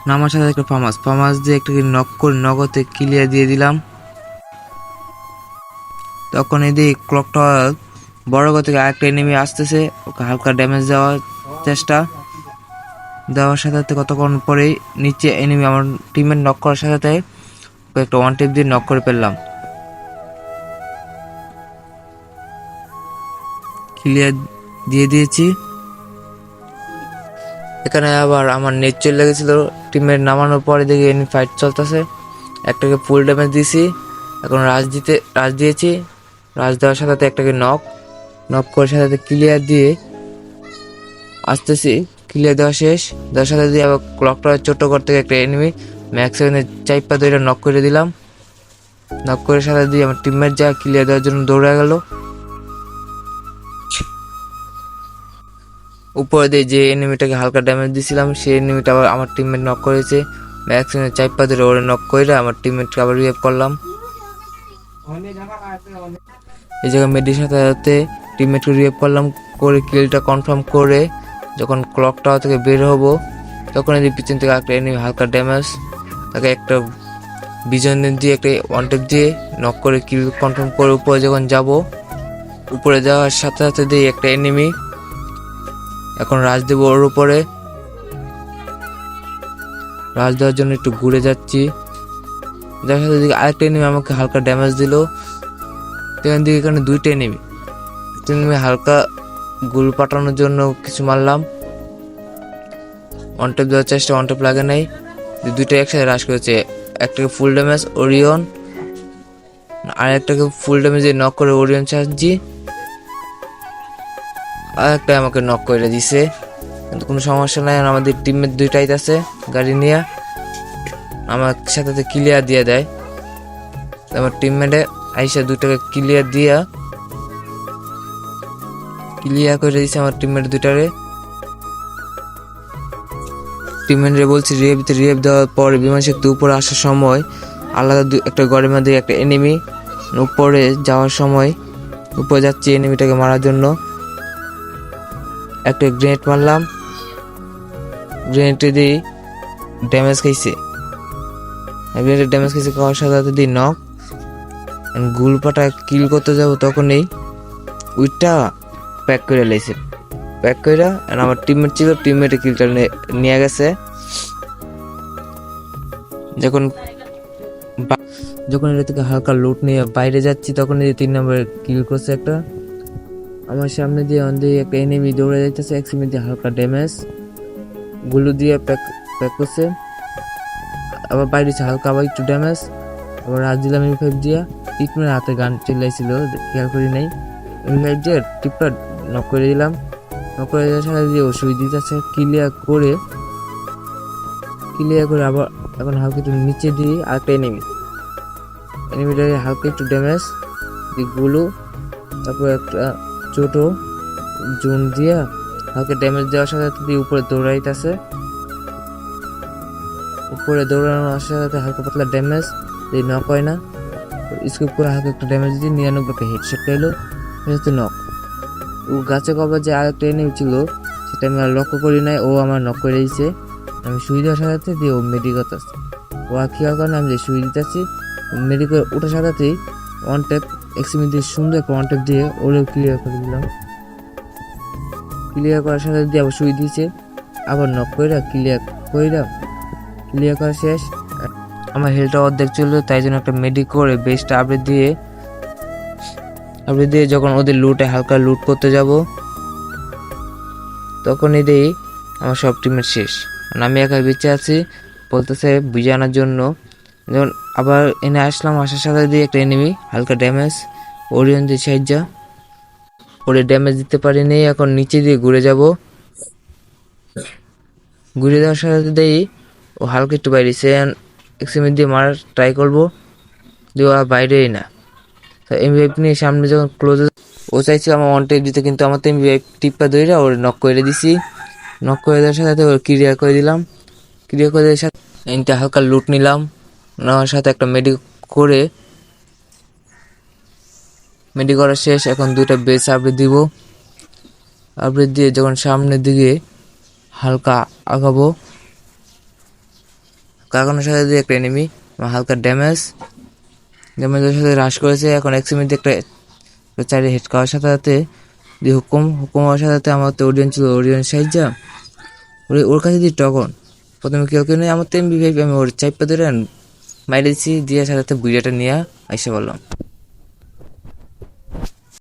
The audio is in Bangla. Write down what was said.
নামার সাথে একটা ফার্মাস দিয়ে একটা নক করে নগদে ক্লিয়ার দিয়ে দিলাম। তখন এদিকে ক্লক টাওয়ার বড় থেকে আরেকটা এনিমি আসতেছে, ওকে হালকা ড্যামেজ দেওয়ার চেষ্টা দেওয়ার সাথে সাথে কতক্ষণ পরেই নিচে এনিমি আমার টিমের নক করার সাথে সাথে ওকে একটা ওয়ান টেপ দিয়ে নক করে ফেললাম, ক্লিয়ার দিয়ে দিয়েছি। এখানে আবার আমার নেট চলে লেগেছিল, টিমের নামানোর পরে দেখি এনিমি ফাইট চলতেছে, একটাকে ফুল ড্যামেজ দিয়েছি। এখন রাজ দিয়েছি, রাজ দেওয়ার সাথে সাথে একটাকে নক করার সাথে সাথে ক্লিয়ার দিয়ে আসতেছি, ক্লিয়ার দেওয়া শেষ, দেওয়ার সাথে দিয়ে আবার ক্লক টাওয়ার ছোট্ট ঘর থেকে একটা এনিমি ম্যাক্স চাইপা ধরে নক করে দিলাম। নক করে সাথে দিয়ে আমার টিমমেট যা ক্লিয়ার দেওয়ার জন্য দৌড়ে গেল। উপরে দিয়ে যে এনিমিটাকে হালকা ড্যামেজ দিয়েছিলাম সেই এনিমিটা আবার আমার টিমমেট নক করেছে, ম্যাক্স চাইপা ধরে ওরে নক করে আমার টিমমেটকে আবার রিভাইভ করলাম। এই জায়গায় মেডির সাথে সাথে টিমমেটকে রিভাইভ করলাম, করে কিলটা কনফার্ম করে যখন ক্লক টাওয়ার থেকে বের হবো তখন এই পিছন থেকে একটা এনিমি হালকা ড্যামেজ, তাকে একটা বিজন দিয়ে একটা ওয়ান টেপ দিয়ে নক করে কিল কনফার্ম করে উপরে যখন যাব, উপরে যাওয়ার সাথে সাথে দিয়ে একটা এনিমি, এখন রাজ দেব ওর উপরে। রাজ দেওয়ার জন্য একটু ঘুরে যাচ্ছি, যার সাথে দিকে আরেকটা এনিমি আমাকে হালকা ড্যামেজ দিল। সেখান দিকে এখানে দুইটা এনিমি হালকা গুল পাঠানোর জন্য কিছু মারলাম, ওয়ান টেপ দেওয়ার চেষ্টা, ওয়ান টেপ লাগে নাই, দুইটা একসাথে রাশ করেছে। একটাকে ফুল ড্যামেজ ওরিয়ন, আর একটাকে ফুল ড্যামেজে নক করে ওরিয়ন চার্জি, আর একটা আমাকে নক করে দিছে, কিন্তু কোনো সমস্যা নাই। আমাদের টিমের দুইটাই আছে গাড়ি নিয়ে, আমার সাথে ক্লিয়ার দিয়ে দেয়। আমার টিমমেটে আইসা দুইটাকে ক্লিয়ার করে দিছে আমার টিমমেট দুইটারে। টিমমেটরে বলছি রিয়েভ দেওয়ার পর বিমান শক্তি উপরে আসার সময় আলাদা একটা ঘরের মধ্যে একটা এনিমি, উপরে যাওয়ার সময় উপরে যাচ্ছি এনিমিটাকে মারার জন্য, একটা গ্রেনেড মারলাম, গ্রেনেডে দিয়ে ড্যামেজ খাইছে, খাওয়ার সাথে সাথে দিয়ে নক। গুলপাটা কিল করতে যাব তখনই উইটটা প্যাক করে লাইছে, প্যাক করে আমার টিমমেট ছিল, টিমমেটে কিলটা নিয়ে গেছে। যখন এটা থেকে হালকা লুট নিয়ে বাইরে যাচ্ছি তখন এই 3 নম্বরে কিল করছে একটা, আমার সামনে দিয়ে একটা এনিমি দৌড়ে যাইতেছে, এক্সিমি দিয়ে হালকা ড্যামেজ, গুলো দিয়ে প্যাক করছে, আবার বাইরে হালকা আবার একটু ড্যামেজ, আবার রাজ দিলাম M5 দিয়া, টিপমের হাতে গান চিল্লাইছিল খেয়াল করি নাই, M5 দিয়ে টিপটা নক করে দিলাম, নক করে দেওয়ার সাথে দিয়ে সুই দিতেছে, ক্লিয়ার করে আবার এখন হালকা একটু নিচে দিয়ে আরেকটা এনিমিটার হালকা একটু ড্যামেজ দিকগুলো, তারপর একটা ছোট জুন দিয়া হালকা ড্যামেজ দেওয়ার সাথে সাথে উপরে দৌড়াইতেছে, উপরে দৌড়ানোর সাথে সাথে হালকা পাতলা ড্যামেজ দিয়ে নক হয় না, স্কিপ করে হালকা একটু ড্যামেজ দিয়ে 99টা হেডশট পাইলো, নক। ও গাছে কভার যে আরেকটা এনিমি ছিল সেটা আমি আর লক্ষ্য করি নাই, ও আমার নক করে দিয়েছে, আমি সুই দেওয়ার সাথে সাথে দিয়ে ও মেডিকেল আছে, ও আর খেয়াল করে না আমি যে সুই দিতেছি, মেডিকেল ওঠার সাথে সাথেই ওয়ান টেপ এক্সিমি দিয়ে সুন্দর একটা ওয়ান টেপ দিয়ে ওরেও ক্লিয়ার করে দিলাম, ক্লিয়ার করার সাথে দিয়ে আবার সুই দিয়েছে, আবার নক করে ক্লিয়ার করা শেষ। আমার হেলটা অর্ধেক চললো, তাই জন্য একটা মেডিক করে বেস্টটা আপডেট দিয়ে যখন ওদের লুটে হালকা লুট করতে যাব তখন এদেরই আমার সব টিমের শেষ, আমি একাই বেঁচে আছি বলতেছে বুঝে আনার জন্য। যখন আবার এনে আসলাম, আসার সাথে দিয়ে একটা এনিমি হালকা ড্যামেজ, ওরিয়ন দিয়ে সাহায্য ওরে ড্যামেজ দিতে পারিনি, এখন নিচে দিয়ে ঘুরে দেওয়ার সাথে সাথেই ও হালকা একটু বাইরে এক্সিমি দিয়ে মারার ট্রাই করবো, দিয়ে ওরা বাইরেই না। M5 নিয়ে সামনে যখন ক্লোজ ও চাইছিল আমার ওয়ান টেপ দিতে, কিন্তু আমার তো M5 টিপা ধরে ওর নক করে দিছি, নক করে দেওয়ার সাথে ওর ক্লিয়ার করে দিলাম, ক্লিয়ার করে দেওয়ার সাথে এনটা হালকা লুট নিলাম, নেওয়ার সাথে একটা মেডি করা শেষ। এখন দুইটা বেস আপডেট দিব, আপডেট দিয়ে যখন সামনের দিকে হালকা আগাবো কাকানোর সাথে দিয়ে একটা এনিমি আমার হালকা ড্যামেজের সাথে হ্রাস করেছে। এখন এক্সিমিতে একটা চারিয়ে হেড খাওয়ার সাথে সাথে দিয়ে হুকুম হওয়ার সাথে সাথে আমার তো ওডিয়ন ছিল, ওডিয়ন সাহায্যা ওর কাছে দিয়ে টকন প্রথমে কেউ কেউ নেই আমার তো এমবি5 আমি ওর চাইপা ধরে মাইরেছি দিয়ে সাথে সাথে বুড়িয়াটা নিয়ে আইসা বললাম।